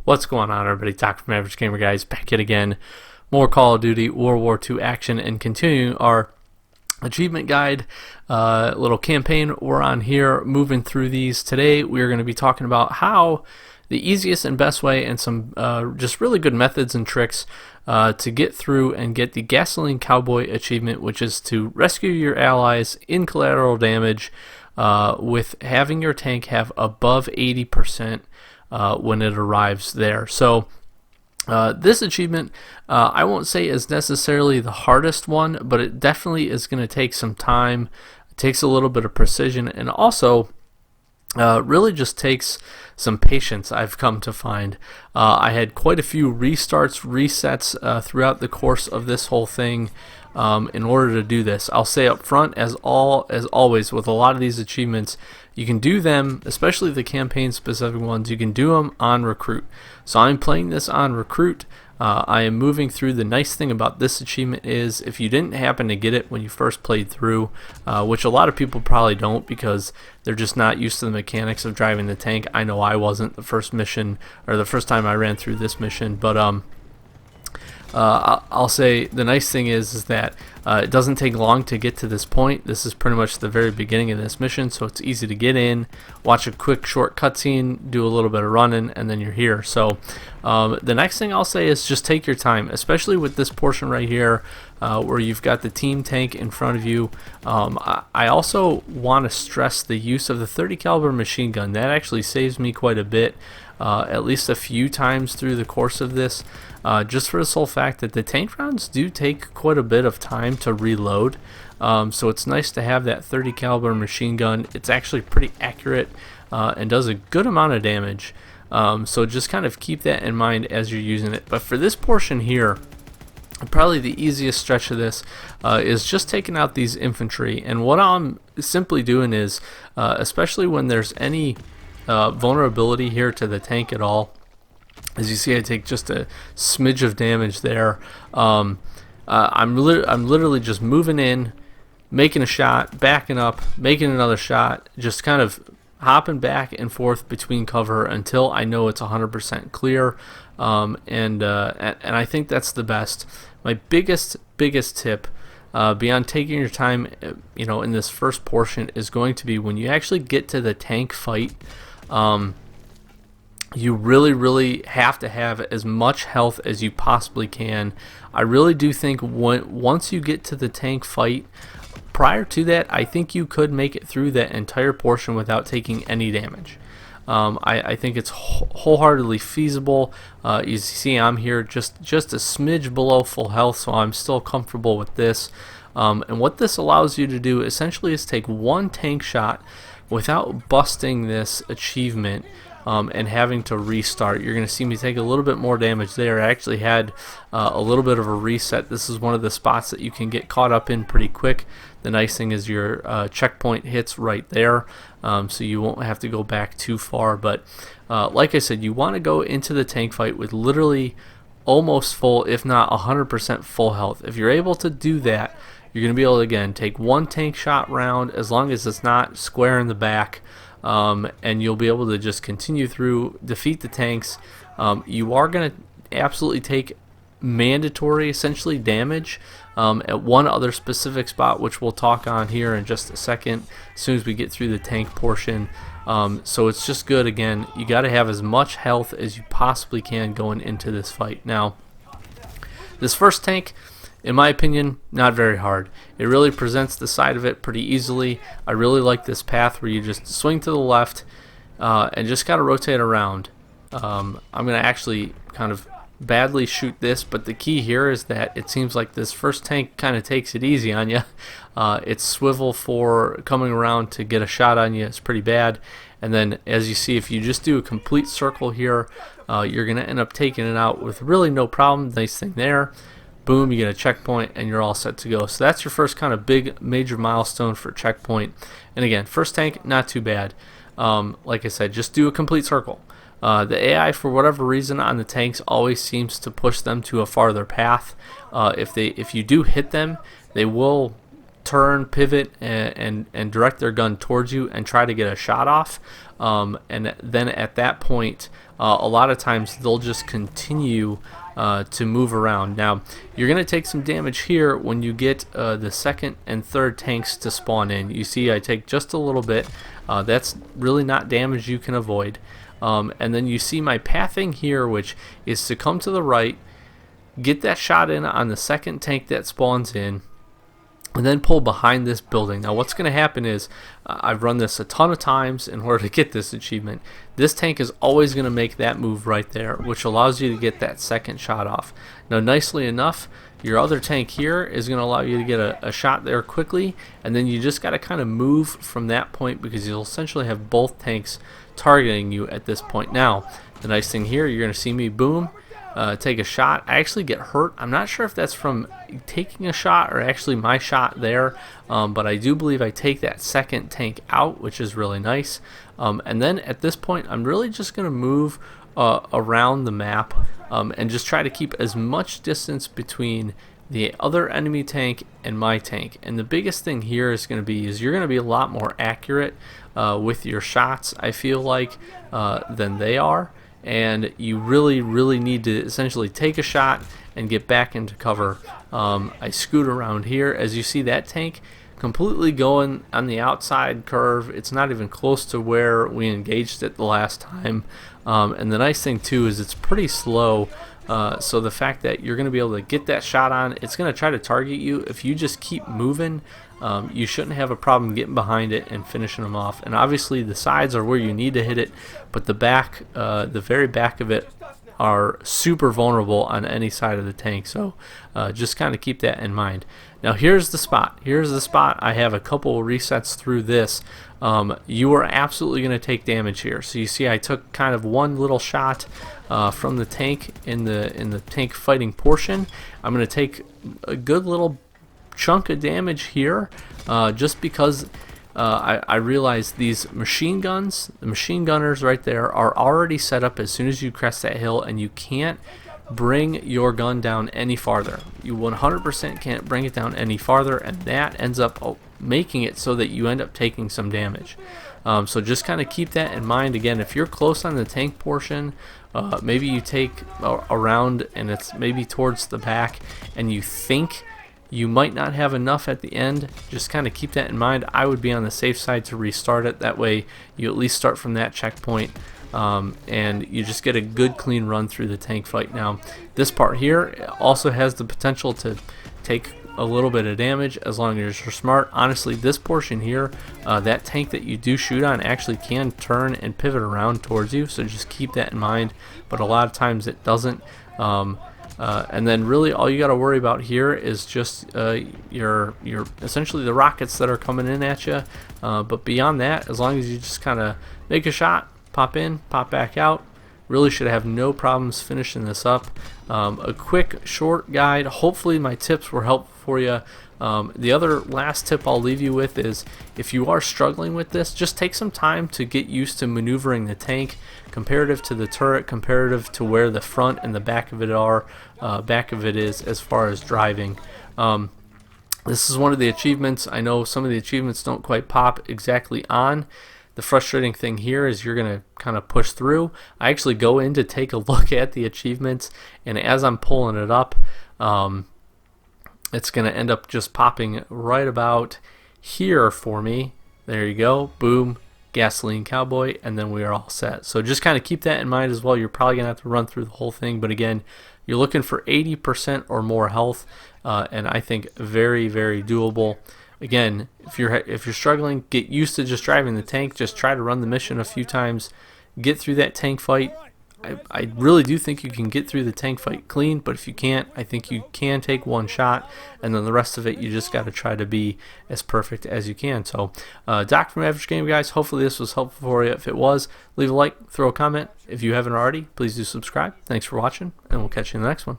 What's going on, everybody? Doc from Average Gamer Guys back yet again. More Call of Duty World War II action and continuing our achievement guide little campaign we're on here, moving through these. Today we're going to be talking about how the easiest and best way and some just really good methods and tricks to get through and get the Gasoline Cowboy achievement, which is to rescue your allies in collateral damage with having your tank have above 80% when it arrives there. So this achievement I won't say is necessarily the hardest one, but it definitely is going to take some time. It takes a little bit of precision, and also really just takes some patience, I've come to find. I had quite a few restarts, resets throughout the course of this whole thing in order to do this. I'll say up front, as always with a lot of these achievements, you can do them, especially the campaign specific ones, you can do them on Recruit. So I'm playing this on Recruit. I am moving through. The nice thing about this achievement is if you didn't happen to get it when you first played through, which a lot of people probably don't because they're just not used to the mechanics of driving the tank. I know I wasn't the first mission, or the first time I ran through this mission, but I'll say the nice thing is that it doesn't take long to get to this point. This is pretty much the very beginning of this mission, so it's easy to get in, watch a quick short cutscene, do a little bit of running, and then you're here. So the next thing I'll say is just take your time, especially with this portion right here where you've got the team tank in front of you. I also want to stress the use of the 30 caliber machine gun. That actually saves me quite a bit, at least a few times through the course of this, just for the sole fact that the tank rounds do take quite a bit of time to reload. So it's nice to have that 30 caliber machine gun. It's actually pretty accurate and does a good amount of damage. So just kind of keep that in mind as you're using it. But for this portion here, probably the easiest stretch of this is just taking out these infantry. And what I'm simply doing is, especially when there's any vulnerability here to the tank at all, as you see I take just a smidge of damage there. I'm literally just moving in, making a shot, backing up, making another shot, just kind of hopping back and forth between cover until I know it's 100% clear. And I think that's the best. My biggest tip beyond taking your time, in this first portion, is going to be when you actually get to the tank fight. You really have to have as much health as you possibly can. I really do think once you get to the tank fight, prior to that, I think you could make it through that entire portion without taking any damage. I think it's wholeheartedly feasible. You see I'm here just a smidge below full health, so I'm still comfortable with this. And what this allows you to do essentially is take one tank shot without busting this achievement and having to restart. You're going to see me take a little bit more damage there. I actually had a little bit of a reset. This is one of the spots that you can get caught up in pretty quick. The nice thing is your checkpoint hits right there, so you won't have to go back too far. But like I said, you want to go into the tank fight with literally almost full, if not 100% full health. If you're able to do that, you're going to be able to, again, take one tank shot round, as long as it's not square in the back, and you'll be able to just continue through, defeat the tanks. You are going to absolutely take mandatory, essentially, damage at one other specific spot, which we'll talk on here in just a second as soon as we get through the tank portion. So it's just good. Again, you got to have as much health as you possibly can going into this fight. Now, this first tank, in my opinion, not very hard. It really presents the side of it pretty easily. I really like this path where you just swing to the left and just got to rotate around. I'm going to actually kind of badly shoot this, but the key here is that it seems like this first tank kind of takes it easy on you. Its swivel for coming around to get a shot on you is pretty bad. And then, as you see, if you just do a complete circle here, you're going to end up taking it out with really no problem. Nice thing there. Boom, you get a checkpoint and you're all set to go. So that's your first kind of big major milestone for checkpoint. And again, first tank, not too bad. Like I said, just do a complete circle. The AI, for whatever reason, on the tanks always seems to push them to a farther path. If you do hit them, they will turn, pivot, and direct their gun towards you and try to get a shot off. And then at that point, a lot of times they'll just continue to move around. Now, you're going to take some damage here when you get the second and third tanks to spawn in. You see I take just a little bit. That's really not damage you can avoid. And then you see my pathing here, which is to come to the right, get that shot in on the second tank that spawns in, and then pull behind this building. Now what's going to happen is, I've run this a ton of times in order to get this achievement. This tank is always going to make that move right there, which allows you to get that second shot off. Now nicely enough, your other tank here is going to allow you to get a shot there quickly, and then you just got to kind of move from that point, because you'll essentially have both tanks targeting you at this point. Now the nice thing here, you're going to see me boom, take a shot. I actually get hurt. I'm not sure if that's from taking a shot or actually my shot there, but I do believe I take that second tank out, which is really nice. And then at this point, I'm really just going to move around the map and just try to keep as much distance between the other enemy tank and my tank. And the biggest thing here is going to be you're going to be a lot more accurate with your shots, I feel like, than they are. And you really need to essentially take a shot and get back into cover. I scoot around here. As you see, that tank completely going on the outside curve. It's not even close to where we engaged it the last time. And the nice thing too is it's pretty slow. So the fact that you're going to be able to get that shot on, it's going to try to target you. If you just keep moving, you shouldn't have a problem getting behind it and finishing them off. And obviously the sides are where you need to hit it, but the back, the very back of it, are super vulnerable on any side of the tank. So just kind of keep that in mind. Now here's the spot. Here's the spot. I have a couple resets through this. You are absolutely going to take damage here. So you see I took kind of one little shot from the tank in the tank fighting portion. I'm going to take a good little chunk of damage here just because I realize these machine guns, the machine gunners right there, are already set up as soon as you crest that hill, and you can't bring your gun down any farther. You 100% can't bring it down any farther, and that ends up making it so that you end up taking some damage. So just kind of keep that in mind. Again, if you're close on the tank portion, maybe you take around and it's maybe towards the back, and you think you might not have enough at the end, just kind of keep that in mind. I would be on the safe side to restart it. That way you at least start from that checkpoint, and you just get a good clean run through the tank fight. Now this part here also has the potential to take a little bit of damage as long as you're smart. Honestly, this portion here, that tank that you do shoot on actually can turn and pivot around towards you, so just keep that in mind, but a lot of times it doesn't. And then really all you got to worry about here is just your essentially the rockets that are coming in at you, but beyond that, as long as you just kind of make a shot, pop in, pop back out, really should have no problems finishing this up. A quick short guide. Hopefully my tips were helpful for you. The other last tip I'll leave you with is, if you are struggling with this, just take some time to get used to maneuvering the tank comparative to the turret, comparative to where the front and the back of it is as far as driving. This is one of the achievements. I know some of the achievements don't quite pop exactly on. The frustrating thing here is you're going to kind of push through. I actually go in to take a look at the achievements, and as I'm pulling it up, it's going to end up just popping right about here for me. There you go. Boom. Gasoline Cowboy, and then we are all set. So just kind of keep that in mind as well. You're probably going to have to run through the whole thing, but again, you're looking for 80% or more health, and I think very, very doable. Again, if you're struggling, get used to just driving the tank. Just try to run the mission a few times. Get through that tank fight. I really do think you can get through the tank fight clean, but if you can't, I think you can take one shot, and then the rest of it, you just got to try to be as perfect as you can. So, Doc from Average Game, guys, hopefully this was helpful for you. If it was, leave a like, throw a comment. If you haven't already, please do subscribe. Thanks for watching, and we'll catch you in the next one.